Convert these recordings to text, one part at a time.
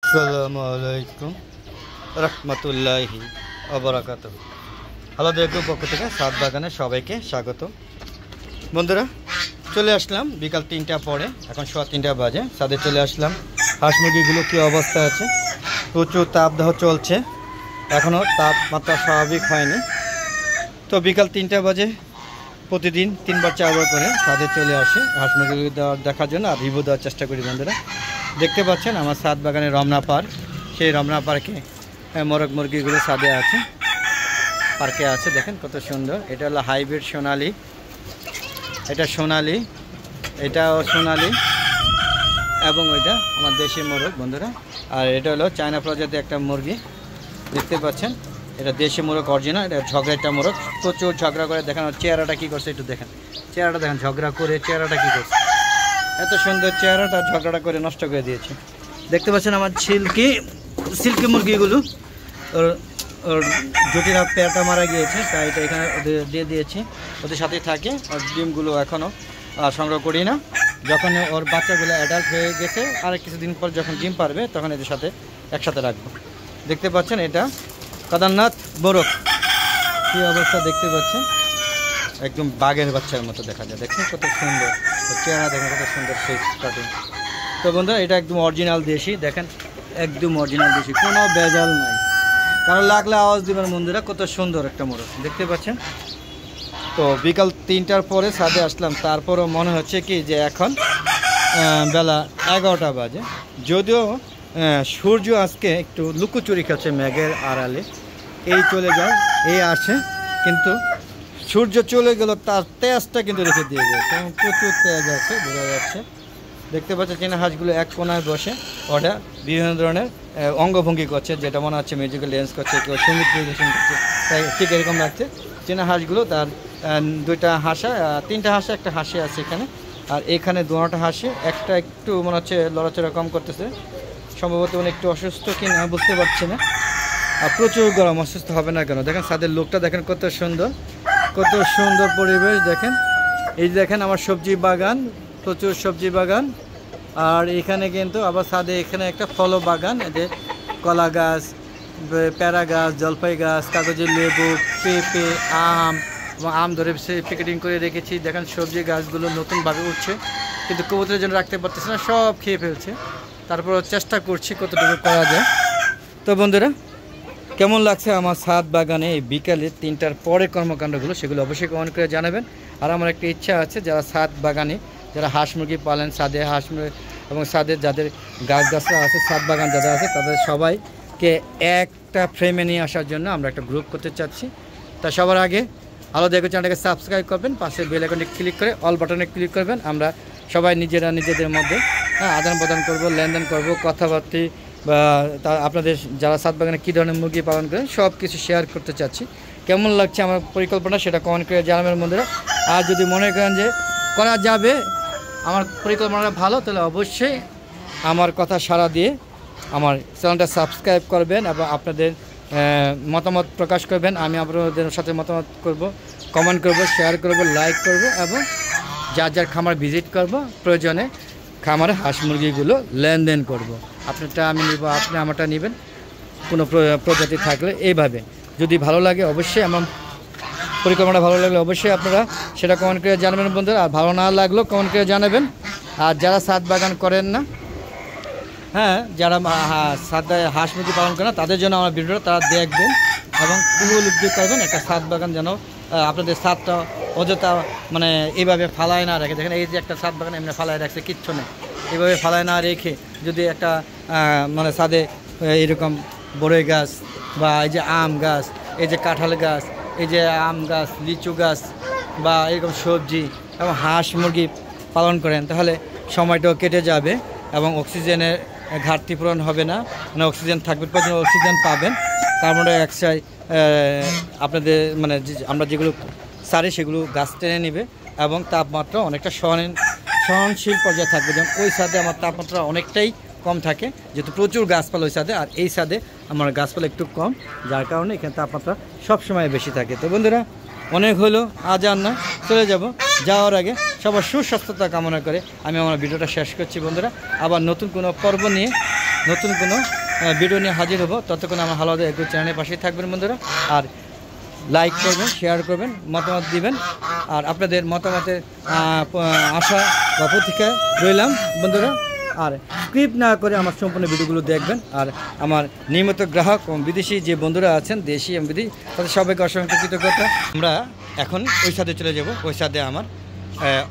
আসসালামু আলাইকুম রহমতুল্লাহি ওয়া হ্যালো দেখো পক্ষ থেকে সাত বাগানে সবাইকে স্বাগত। বন্ধুরা চলে আসলাম বিকাল ৩টা পরে, এখন ৩:15 বাজে। সাথে চলে আসলাম। হাঁস মুরগিগুলো কী অবস্থা আছে, প্রচুর তাপদাহ চলছে, এখনও তাপমাত্রা স্বাভাবিক হয়নি। তো বিকাল ৩টা বাজে প্রতিদিন ৩বার ৪বার করে সাথে চলে আসি হাঁস মুরগি দেখার জন্য আর রিভিউ দেওয়ার চেষ্টা করি। বন্ধুরা দেখতে পাচ্ছেন আমার সাত বাগানে রমনা পার্ক, সেই রমনা পার্কে মোরগ মুরগিগুলো সাদে আছে, পার্কে আছে। দেখেন কত সুন্দর। এটা হলো হাইব্রিড সোনালি, এটা সোনালি, এটাও সোনালি, এবং ওইটা আমার দেশি মোরগ বন্ধুরা। আর এটা হলো চায়না প্রজাতির একটা মুরগি, দেখতে পাচ্ছেন। এটা দেশি মোরগ অরিজিনাল, এটা ঝগড়া মোরগ, প্রচুর ঝগড়া করে। দেখেন চেহারাটা কী করছে, একটু দেখেন চেহারাটা, দেখেন ঝগড়া করে চেহারাটা কী করছে, এত সুন্দর চেহারাটা ঝগড়া করে নষ্ট করে দিয়েছে। দেখতে পাচ্ছেন আমার সিল্কি মুরগিগুলো, ওর জটিরা পেয়ারটা মারা গিয়েছে, তাই এটা এখানে ওদের দিয়ে দিয়েছি, ওদের সাথেই থাকে। আর ডিমগুলো এখনও সংগ্রহ করি না, যখন ওর বাচ্চাগুলো অ্যাডাল্ট হয়ে গেছে আর কিছুদিন পর যখন ডিম পারবে তখন এদের সাথে একসাথে রাখবো। দেখতে পাচ্ছেন এটা কেদারনাথ মোরগ, কী অবস্থা দেখতে পাচ্ছেন, একদম বাঘের বাচ্চার মতো দেখা যায়। দেখছেন কত সুন্দর চেহারা, দেখেন কত সুন্দর ফেস কাটিং। তো বন্ধুরা এটা একদম অরিজিনাল দেশি, দেখেন একদম অরিজিনাল দেশি, কোনো ভেজাল নাই। কারণ লাগলে আওয়াজ দিবেন বন্ধুরা, কত সুন্দর একটা মোরগ দেখতে পাচ্ছেন। তো বিকাল ৩টার পরে ছাদে আসলাম, তারপরও মনে হচ্ছে কি যে এখন বেলা 11টা বাজে, যদিও সূর্য আজকে একটু লুকোচুরি খাচ্ছে মেঘের আড়ালে, এই চলে যায় এই আসে, কিন্তু সূর্য চলে গেল তার তেজটা কিন্তু রেখে দিয়ে গেছে, প্রচুর তেজ আছে বোঝা যাচ্ছে। দেখতে পাচ্ছেন চীনা হাঁসগুলো এক কোনায় বসে ওটা বিভিন্ন ধরনের অঙ্গভঙ্গি করছে, যেটা মনে হচ্ছে মিউজিক্যাল ড্যান্স করছে, কেউ সঙ্গীত পরিবেশন করছে, তাই ঠিক এরকম লাগছে। চীনা হাঁসগুলো তার দুইটা হাঁসা, 3টা হাঁসা, একটা হাসি আছে এখানে, আর এখানে 2টা হাসি, একটা একটু মনে হচ্ছে লড়াচড়া কম করতেছে, সম্ভবত উনি একটু অসুস্থ কি না বুঝতে পারছি না। আর প্রচুর গরম, অসুস্থ হবে না কেন। দেখেন ছাদের লোকটা দেখেন কত সুন্দর, কত সুন্দর পরিবেশ। দেখেন এই দেখেন আমার সবজি বাগান, প্রচুর সবজি বাগান, আর এখানে কিন্তু আবার ছাদে এখানে একটা ফল বাগান, যে কলা গাছ, প্যারা গাছ, জলপাই গাছ, কাগজের লেবু, পেঁপে, আম, এবং আম ধরে প্যাকেটিং করে রেখেছি। দেখেন সবজি গাছগুলো নতুনভাবে উঠছে, কিন্তু কবুতরের জন্য রাখতে পারতেছে না, সব খেয়ে ফেলছে। তারপর চেষ্টা করছি কতটুকু করা যায়। তো বন্ধুরা কেমন লাগছে আমার ছাদ বাগানে এই বিকালে 3টার পরে কর্মকাণ্ডগুলো, সেগুলো অবশ্যই কমেন্ট করে জানাবেন। আর আমার একটা ইচ্ছা আছে, যারা ছাদ বাগানে যারা হাঁস মুরগি পালেন, ছাদে হাঁস মুরগি এবং ছাদের যাদের গাছগাছরা আছে, ছাদ বাগান যাদের আছে, তাদের সবাইকে একটা ফ্রেমে নিয়ে আসার জন্য আমরা একটা গ্রুপ করতে চাচ্ছি। তা সবার আগে আলো দেখো চ্যানেলটাকে সাবস্ক্রাইব করবেন, পাশে বেল আইকনে ক্লিক করে অল বাটনে ক্লিক করবেন। আমরা সবাই নিজেদের মধ্যে আদান প্রদান করব, লেনদেন করব, কথাবার্তা বা আপনাদের যারা ছাদ বাগানে কী ধরনের মুরগি পালন করেন সব কিছু শেয়ার করতে চাচ্ছি। কেমন লাগছে আমার পরিকল্পনা সেটা কমেন্ট করে জানাবেন বন্ধুরা। আর যদি মনে করেন যে করা যাবে, আমার পরিকল্পনাটা ভালো, তাহলে অবশ্যই আমার কথা সাড়া দিয়ে আমার চ্যানেলটা সাবস্ক্রাইব করবেন এবং আপনাদের মতামত প্রকাশ করবেন। আমি আপনাদের সাথে মতামত করব, কমেন্ট করব, শেয়ার করব, লাইক করব, এবং যার খামার ভিজিট করব, প্রয়োজনে খামারে হাঁস মুরগিগুলো লেনদেন করব। আপনারটা আমি নিব, আপনি আমারটা নেবেন, কোনো প্রজাতি থাকলে এইভাবে। যদি ভালো লাগে অবশ্যই, আমার পরিকল্পনা ভালো লাগলে অবশ্যই আপনারা সেটা কমেন্ট করে জানাবেন বন্ধুরা। আর ভালো না লাগলেও কমেন্ট করে জানাবেন। আর যারা ছাদ বাগান করেন না, যারা ছাদে হাঁস মুরগি পালন করেন না, তাদের জন্য আমার ভিডিওটা তারা দেখবেন এবং উপলব্ধি করবেন একটা ছাদ বাগান যেন আপনাদের ছাদটা অযথা মানে এইভাবে ফালায় না রেখে। দেখেন এই যে একটা ছাদ বাগান এমনি ফালায় রাখছে, কিচ্ছু নেই, এইভাবে ফালায় না রেখে যদি একটা মানে ছাদে এরকম বড়ই গাছ বা এই যে আম গাছ, এই যে কাঁঠাল গাছ, এই যে আম গাছ, লিচু গাছ বা এরকম সবজি এবং হাঁস মুরগি পালন করেন, তাহলে সময়টাও কেটে যাবে এবং অক্সিজেনের ঘাটতি পূরণ হবে না, মানে অক্সিজেন থাকবে, প্রয়োজন অক্সিজেন পাবেন। কার্বন ডাইঅক্সাইড আপনাদের মানে আমরা যেগুলো সারি সেগুলো গাছ টেনে নেবে এবং তাপমাত্রা অনেকটা সহনশীল পর্যায়ে থাকবে। যেমন ওই ছাদে আমার তাপমাত্রা অনেকটাই কম থাকে, যেহেতু প্রচুর গাছপালা ওই ছাদে, আর এই ছাদে আমার গাছপালা একটু কম, যার কারণে এখানে তাপমাত্রা সবসময় বেশি থাকে। তো বন্ধুরা অনেক হলো, আজ আর না, চলে যাব। যাওয়ার আগে সবার সুস্বাস্থ্যতা কামনা করে আমি আমার ভিডিওটা শেষ করছি বন্ধুরা। আবার নতুন কোনো পর্ব নিয়ে নতুন কোনো ভিডিও নিয়ে হাজির হব। ততক্ষণ আমার হালাদা এগ্রো চ্যানেলের পাশেই থাকবেন বন্ধুরা, আর লাইক করবেন, শেয়ার করবেন, মতামত দিবেন। আর আপনাদের মতামতের আশা বা প্রতীক্ষা রইলাম বন্ধুরা। আর স্ক্রিপ্ট না করে আমার সম্পূর্ণ ভিডিওগুলো দেখবেন। আর আমার নিয়মিত গ্রাহক এবং বিদেশি যে বন্ধুরা আছেন, দেশি এবং বিদেশি, তাদের সবাইকে অসংখ্য কৃতজ্ঞতা। আমরা এখন ওই সাথে চলে যাব। ওই সাথে আমার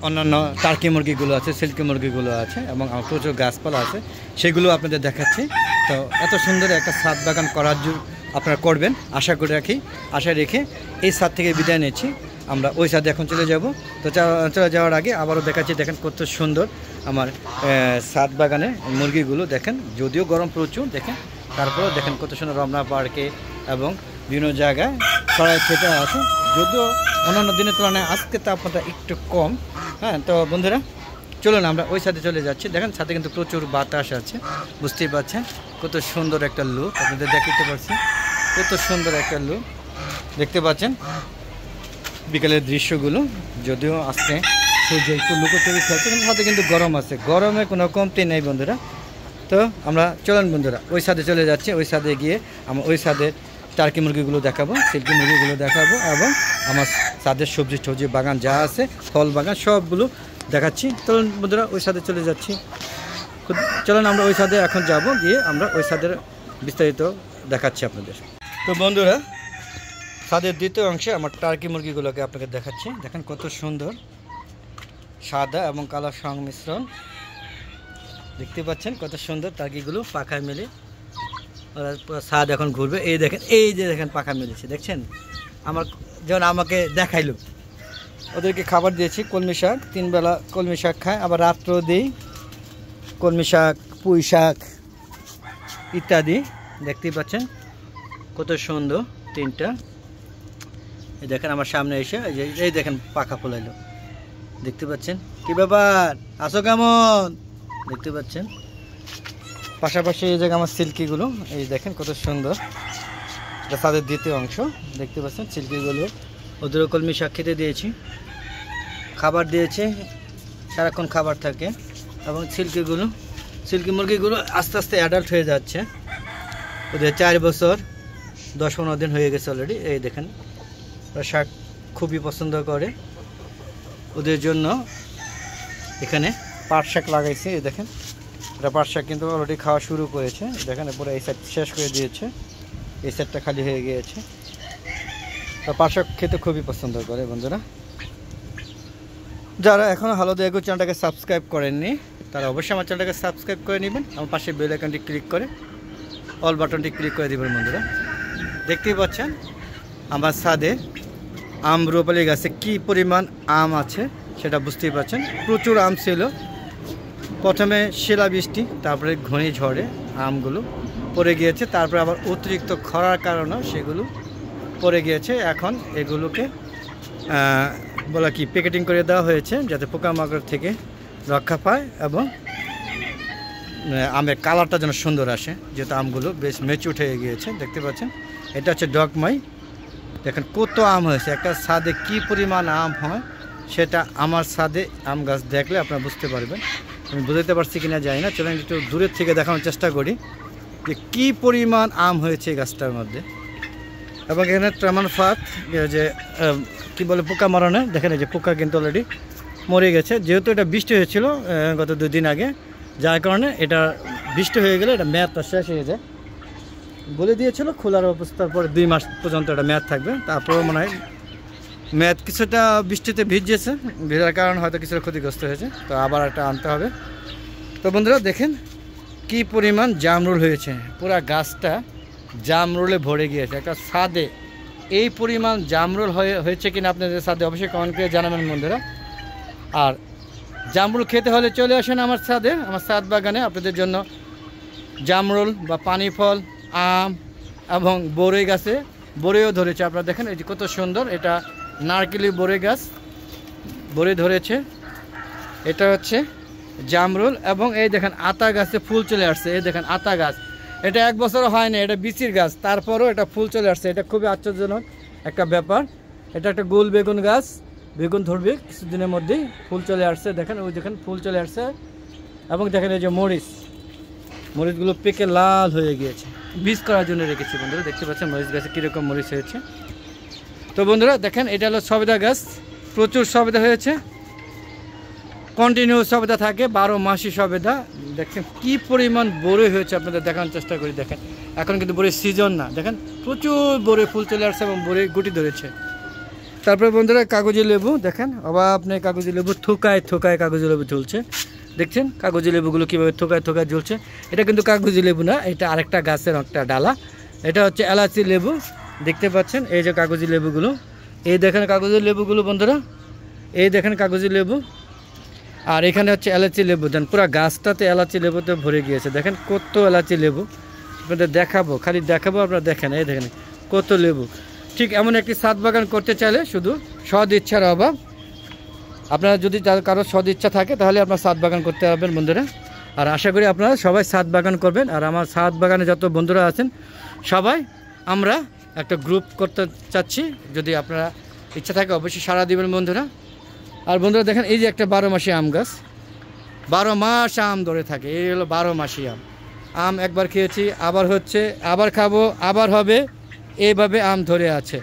অন্যান্য টার্কি মুরগিগুলো আছে, সিল্কি মুরগিগুলো আছে এবং আমার প্রচুর গাছপালা আছে, সেগুলো আপনাদের দেখাচ্ছি। তো এত সুন্দর একটা ছাদ বাগান করার জন্য আপনারা করবেন আশা করে রাখি। আশা রেখে এই ছাদ থেকে বিদায় নিচ্ছি। আমরা ওই ছাদে এখন চলে যাব। তো চলে যাওয়ার আগে আবারও দেখাচ্ছি, দেখেন কত সুন্দর আমার ছাদ বাগানে মুরগিগুলো। দেখেন যদিও গরম প্রচুর, দেখেন তারপরেও দেখেন কত সুন্দর রমনা পার্কে এবং বিভিন্ন জায়গায় ছড়ায় ছেটা আছে। যদিও অন্যান্য দিনের তুলনায় আজকে তাপমাত্রা একটু কম। হ্যাঁ, তো বন্ধুরা চলুন আমরা ওই ছাদে চলে যাচ্ছি। দেখেন ছাদে কিন্তু প্রচুর বাতাস আছে, বুঝতেই পারছেন কত সুন্দর একটা লুক আপনাদের দেখাতে পারছি। কত সুন্দর একটা লুক দেখতে পাচ্ছেন বিকেলের দৃশ্যগুলো। যদিও আজকে সূর্য একটু লুকোচুরি খেলছে, কিন্তু সাথে কিন্তু গরম আছে, গরমে কোনো কমতি নেই বন্ধুরা। তো আমরা চলুন বন্ধুরা ওই ছাদে চলে যাচ্ছি। ওই ছাদে গিয়ে আমরা ওই ছাদের টার্কি মুরগিগুলো দেখাবো, সিল্কি মুরগিগুলো দেখাবো এবং আমার ছাদের সবজি বাগান যা আছে, ফল বাগান সবগুলো দেখাচ্ছি। চলুন বন্ধুরা ওই ছাদে চলে যাচ্ছি। চলুন আমরা ওই ছাদে এখন যাব, গিয়ে আমরা ওই ছাদের বিস্তারিত দেখাচ্ছি আপনাদের। তো বন্ধুরা ছাদের দ্বিতীয় অংশে আমার টার্কি মুরগিগুলোকে আপনাকে দেখাচ্ছি। দেখেন কত সুন্দর সাদা এবং কালো সংমিশ্রণ, দেখতে পাচ্ছেন কত সুন্দর টার্কিগুলো পাখায় মেলে ওরা ছাদ এখন ঘুরবে। এই দেখেন, এই যে দেখেন পাখা মেলেছে, দেখছেন আমার যেমন আমাকে দেখাইলো। ওদেরকে খাবার দিয়েছি কলমি শাক, 3 বেলা কলমি শাক খায়, আবার রাত্রেও দিই কলমি শাক, পুঁই শাক ইত্যাদি। দেখতেই পাচ্ছেন কত সুন্দর 3টা। এই দেখেন আমার সামনে এসে এই দেখেন পাখা ফোলাইলো, দেখতে পাচ্ছেন। কি ব্যাপার, আসো কেমন, দেখতে পাচ্ছেন। পাশাপাশি এই জায়গায় আমার সিল্কিগুলো, এই দেখেন কত সুন্দর। এটা ছাদের দ্বিতীয় অংশ, দেখতে পাচ্ছেন সিল্কিগুলো। ওদেরও কলমি শাক খেতে দিয়েছি, খাবার দিয়েছে, সারাক্ষণ খাবার থাকে। এবং সিল্কি মুরগিগুলো আস্তে আস্তে অ্যাডাল্ট হয়ে যাচ্ছে। ওদের 4 বছর 10-15 দিন হয়ে গেছে অলরেডি। এই দেখেন ওরা শাক খুবই পছন্দ করে। ওদের জন্য এখানে পাট শাক লাগাইছে। এই দেখেন এটা পাট শাক কিন্তু অলরেডি খাওয়া শুরু করেছে। দেখেন পুরো এই সাইড শেষ করে দিয়েছে, এই সাইডটা খালি হয়ে গিয়েছে। তো পাট শাক খেতে খুবই পছন্দ করে বন্ধুরা। যারা এখনও হালাদা এগ্রো চ্যানেলটাকে সাবস্ক্রাইব করেননি তারা অবশ্যই আমার চ্যানেলটাকে সাবস্ক্রাইব করে নেবেন। আমার পাশে বেল আইকনটি ক্লিক করে অল বাটনটি ক্লিক করে দেবেন বন্ধুরা। দেখতেই পাচ্ছেন আমার ছাদে আম্রপালি গাছে কি পরিমাণ আম আছে সেটা বুঝতেই পারছেন। প্রচুর আম ছিল, প্রথমে শিলাবৃষ্টি, তারপরে ঘূর্ণিঝড়ে আমগুলো পড়ে গিয়েছে, তারপরে আবার অতিরিক্ত খরার কারণেও সেগুলো পড়ে গিয়েছে। এখন এগুলোকে বলা কি প্যাকেটিং করে দেওয়া হয়েছে যাতে পোকামাকড় থেকে রক্ষা পায় এবং আমের কালারটা যেন সুন্দর আসে, যেহেতু আমগুলো বেশ মেচুর হয়ে গিয়েছে। দেখতে পাচ্ছেন এটা হচ্ছে ডগমাই। দেখেন কত আম হয়েছে, একটা ছাদে কি পরিমাণ আম হয় সেটা আমার ছাদে আম গাছ দেখলে আপনারা বুঝতে পারবেন। আমি বুঝতে পারছি কিনা জানি না, চলেন একটু দূরের থেকে দেখানোর চেষ্টা করি যে কী পরিমাণ আম হয়েছে এই গাছটার মধ্যে। এবং এখানে ট্রামানফাত যে কি বলে পোকা মারানো, দেখেন এই যে পোকা কিন্তু অলরেডি মরে গেছে। যেহেতু এটা বৃষ্টি হয়েছিল গত 2 দিন আগে, যার কারণে এটা বৃষ্টি হয়ে গেলে এটা মেয়াদটা শেষ হয়ে যায়। বলে দিয়েছিল খোলার অবস্থার পরে 2 মাস পর্যন্ত এটা মেয়াদ থাকবে। তারপরেও মনে হয় মেয়াদ কিছুটা বৃষ্টিতে ভিজেছে, ভিজার কারণে হয়তো কিছুটা ক্ষতিগ্রস্ত হয়েছে, তো আবার এটা আনতে হবে। তো বন্ধুরা দেখেন কি পরিমাণ জামরুল হয়েছে, পুরা গাছটা জামরুলে ভরে গিয়েছে। একটা ছাদে এই পরিমাণ জামরুল হয়েছে কিনা আপনাদের ছাদে অবশ্যই কমেন্ট করে জানাবেন বন্ধুরা। আর জামরুল খেতে হলে চলে আসেন আমার ছাদে, আমার ছাদ বাগানে আপনাদের জন্য জামরুল বা পানি ফল, আম এবং বরই গাছে বরইও ধরেছে। আপনারা দেখেন এই যে কত সুন্দর, এটা নারকেলি বরই গাছ, বরই ধরেছে। এটা হচ্ছে জামরুল এবং এই দেখেন আতা গাছে ফুল চলে আসছে। এই দেখেন আতা গাছ, এটা 1 বছরও হয় না, এটা বিচির গাছ, তারপরও এটা ফুল চলে আসছে। এটা খুবই আশ্চর্যজনক একটা ব্যাপার। এটা একটা গোল বেগুন গাছ, বেগুন ধরবে কিছুদিনের মধ্যেই, ফুল চলে আসছে। দেখেন ওই দেখেন ফুল চলে আসছে। এবং দেখেন এই যে মরিচগুলো পেকে লাল হয়ে গিয়েছে, বীজ করার জন্য রেখেছি বন্ধুরা। দেখতে পাচ্ছেন মরিচ গাছে কীরকম মরিচ হয়েছে। তো বন্ধুরা দেখেন এটা হলো সবেদা গাছ, প্রচুর সবেদা হয়েছে, কন্টিনিউ সবেদা থাকে, 12 মাসই সবেদা। দেখেন কি পরিমাণ বড়ই হয়েছে, আপনাদের দেখানোর চেষ্টা করি। দেখেন এখন কিন্তু বড়ির সিজন না, দেখেন প্রচুর বড়ি ফুল চলে আসছে এবং বড়ি গুটি ধরেছে। তারপরে বন্ধুরা কাগজি লেবু দেখেন, অভাব আপনি কাগজি লেবু থোকায় থোকায় কাগজি লেবু ঝুলছে। দেখছেন কাগজি লেবুগুলো কীভাবে থোকায় থোকায় ঝুলছে। এটা কিন্তু কাগজি লেবু না, এটা আরেকটা গাছের একটা ডালা, এটা হচ্ছে এলাচি লেবু। দেখতে পাচ্ছেন এই যে কাগজি লেবুগুলো, এই দেখেন কাগজি লেবুগুলো বন্ধুরা, এই দেখেন কাগজি লেবু। আর এখানে হচ্ছে এলাচি লেবু, দেন পুরো গাছটাতে এলাচি লেবুতে ভরে গিয়েছে। দেখেন কত এলাচি লেবু, আপনাদের দেখাবো, খালি দেখাবো, আপনারা দেখেন এই দেখেন কত লেবু। ঠিক এমন একটি ছাদ বাগান করতে চাইলে শুধু সদ ইচ্ছার অভাব। আপনারা যদি কারো সদ ইচ্ছা থাকে তাহলে আপনারা ছাদ বাগান করতে পারবেন বন্ধুরা। আর আশা করি আপনারা সবাই ছাদ বাগান করবেন। আর আমার ছাদ বাগানে যত বন্ধুরা আছেন সবাই আমরা একটা গ্রুপ করতে চাচ্ছি, যদি আপনারা ইচ্ছা থাকে অবশ্যই সাড়া দিবেন বন্ধুরা। আর বন্ধুরা দেখেন এই যে একটা 12 মাসি আম গাছ, 12 মাস আম ধরে থাকে, এই হলো 12 মাসি আম। আম একবার খেয়েছি, আবার হচ্ছে, আবার খাবো, আবার হবে, এইভাবে আম ধরে আছে।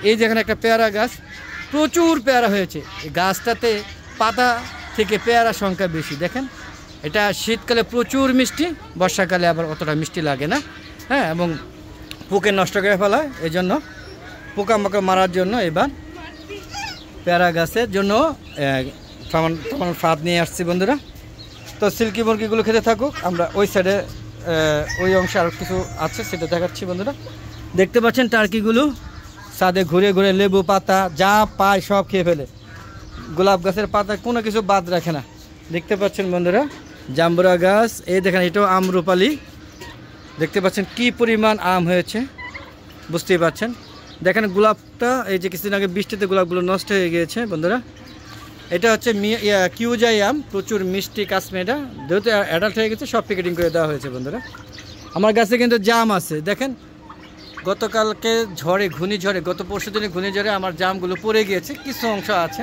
এই যেখানে একটা পেয়ারা গাছ, প্রচুর পেয়ারা হয়েছে। এই গাছটাতে পাতা থেকে পেয়ারা সংখ্যা বেশি। দেখেন এটা শীতকালে প্রচুর মিষ্টি, বর্ষাকালে আবার অতটা মিষ্টি লাগে না। হ্যাঁ, এবং পোকে নষ্ট করে ফেলায়, এই জন্য পোকামাকড় মারার জন্য এবার পেয়ারা গাছের জন্য তখন ফাঁদ নিয়ে আসছি বন্ধুরা। তো সিল্কি মুরগিগুলো খেতে থাকুক, আমরা ওই সাইডে ওই অংশে আরও কিছু আছে সেটা দেখাচ্ছি বন্ধুরা। দেখতে পাচ্ছেন টার্কিগুলো ছাদে ঘুরে ঘুরে লেবু পাতা যা পায় সব খেয়ে ফেলে, গোলাপ গাছের পাতা কোনো কিছু বাদ রাখে না। দেখতে পাচ্ছেন বন্ধুরা জাম্বুরা গাছ, এই দেখেন এটাও আমরুপালি। দেখতে পাচ্ছেন কি পরিমাণ আম হয়েছে, বুঝতেই পাচ্ছেন। দেখেন গোলাপটা, এই যে কিছুদিন আগে বৃষ্টিতে গোলাপগুলো নষ্ট হয়ে গিয়েছে বন্ধুরা। এটা হচ্ছে কিউজাই আম, প্রচুর মিষ্টি কাশ্মীরা, যেহেতু অ্যাডাল্ট হয়ে গেছে সব প্যাকেটিং করে দেওয়া হয়েছে বন্ধুরা। আমার গাছে কিন্তু জাম আছে, দেখেন গতকালকে ঝড়ে, ঘূর্ণিঝড়ে, গত পরশু দিনে ঘূর্ণিঝড়ে আমার জামগুলো পড়ে গিয়েছে, কিছু অংশ আছে,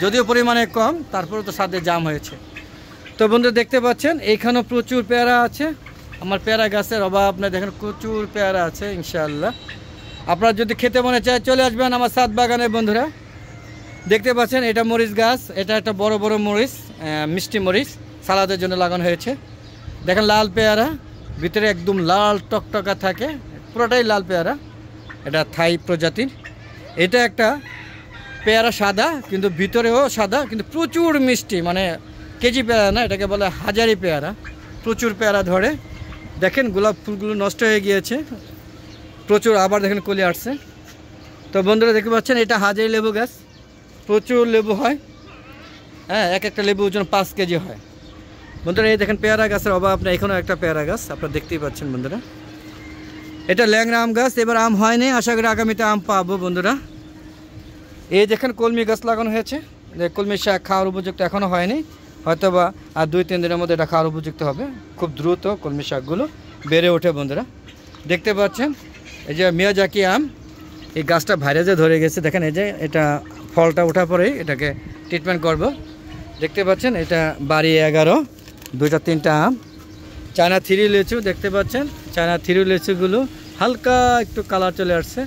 যদিও পরিমাণে কম, তারপরে তো সাথে জাম হয়েছে। তো বন্ধু দেখতে পাচ্ছেন এইখানেও প্রচুর পেয়ারা আছে, আমার পেয়ারা গাছের অভাব আপনার দেখেন, প্রচুর পেয়ারা আছে ইনশাআল্লাহ। আপনারা যদি খেতে মনে চায় চলে আসবেন আমার ছাদ বাগানে বন্ধুরা। দেখতে পাচ্ছেন এটা মরিচ গাছ, এটা একটা বড় বড় মরিচ, মিষ্টি মরিচ সালাদের জন্য লাগানো হয়েছে। দেখেন লাল পেয়ারা, ভিতরে একদম লাল টকটকা থাকে, পুরোটাই লাল পেয়ারা, এটা থাই প্রজাতির। এটা একটা পেয়ারা সাদা, কিন্তু ভিতরেও সাদা, কিন্তু প্রচুর মিষ্টি, মানে কেজি পেয়ারা না, এটাকে বলে হাজারি পেয়ারা, প্রচুর পেয়ারা ধরে। দেখেন গোলাপ ফুলগুলো নষ্ট হয়ে গিয়েছে প্রচুর, আবার দেখেন কলি আসছে। তো বন্ধুরা দেখতে পাচ্ছেন এটা হাজারি লেবু গাছ, প্রচুর লেবু হয়। হ্যাঁ, এক একটা লেবু ওজন 5 কেজি হয় বন্ধুরা। এই দেখেন পেয়ারা গাছের অভাব আপনার, এখানেও একটা পেয়ারা গাছ আপনারা দেখতেই পাচ্ছেন বন্ধুরা। এটা ল্যাংড়া আম গাছ, এবার আম হয়নি, আশা করি আগামীতে আম পাবো বন্ধুরা। এই দেখেন কলমি গাছ লাগানো হয়েছে, কলমি শাক খাওয়ার উপযুক্ত এখনও হয়নি, হয়তো বা আর 2-3 দিনের মধ্যে এটা খাওয়ার উপযুক্ত হবে। খুব দ্রুত কলমি শাকগুলো বেড়ে ওঠে বন্ধুরা। দেখতে পাচ্ছেন এই যে মিয়াজাকি আম, এই গাছটা ভাইরাসে ধরে গেছে। দেখেন এই যে এটা ফলটা ওঠার পরেই এটাকে ট্রিটমেন্ট করব। দেখতে পাচ্ছেন এটা বাড়ি 11, 2-3টা আম। চায়না 3 লিচু দেখতে পাচ্ছেন, চায়না 3 লিচুগুলো হালকা একটু কালার চলে আসছে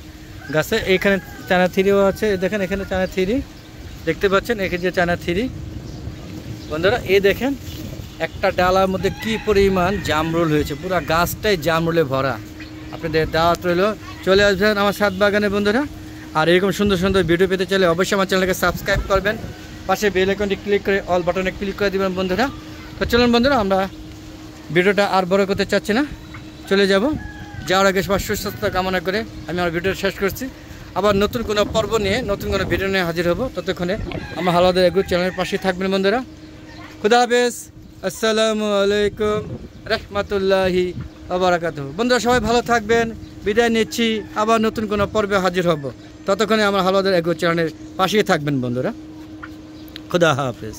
গাছে। এখানে চায়না 3ও আছে, দেখেন এখানে চায়না 3 দেখতে পাচ্ছেন, এখানে যে চায়না 3 বন্ধুরা। এই দেখেন একটা ডালার মধ্যে কি পরিমাণ জামরুল হয়েছে, পুরো গাছটাই জামরুলে ভরা। আপনাদের দাওয়াত রইল, চলে আসবেন আমার ছাদ বাগানে বন্ধুরা। আর এরকম সুন্দর সুন্দর ভিডিও পেতে চাইলে অবশ্যই আমার চ্যানেলকে সাবস্ক্রাইব করবেন, পাশে বেল আইকনটি ক্লিক করে অল বাটনে ক্লিক করে দেবেন বন্ধুরা। তো চলুন বন্ধুরা, আমরা ভিডিওটা আর বড় করতে চাচ্ছি না, চলে যাব। যাওয়ার আগে সবার সুস্বাস্থ্য কামনা করে আমি আমার ভিডিও শেষ করছি। আবার নতুন কোনো পর্ব নিয়ে, নতুন কোনো ভিডিও নিয়ে হাজির হব। ততক্ষণে আমার হালাদের এগ্রো চ্যানেলের পাশে থাকবেন বন্ধুরা। খুদা হাফেজ, আসসালামু আলাইকুম রহমতুল্লাহি ওয়া বারাকাতুহু। বন্ধুরা সবাই ভালো থাকবেন, বিদায় নিচ্ছি, আবার নতুন কোনো পর্বে হাজির হব। ততক্ষণে আমার হালাদের এগ্রো চ্যানেলের পাশেই থাকবেন বন্ধুরা। খুদা হাফেজ।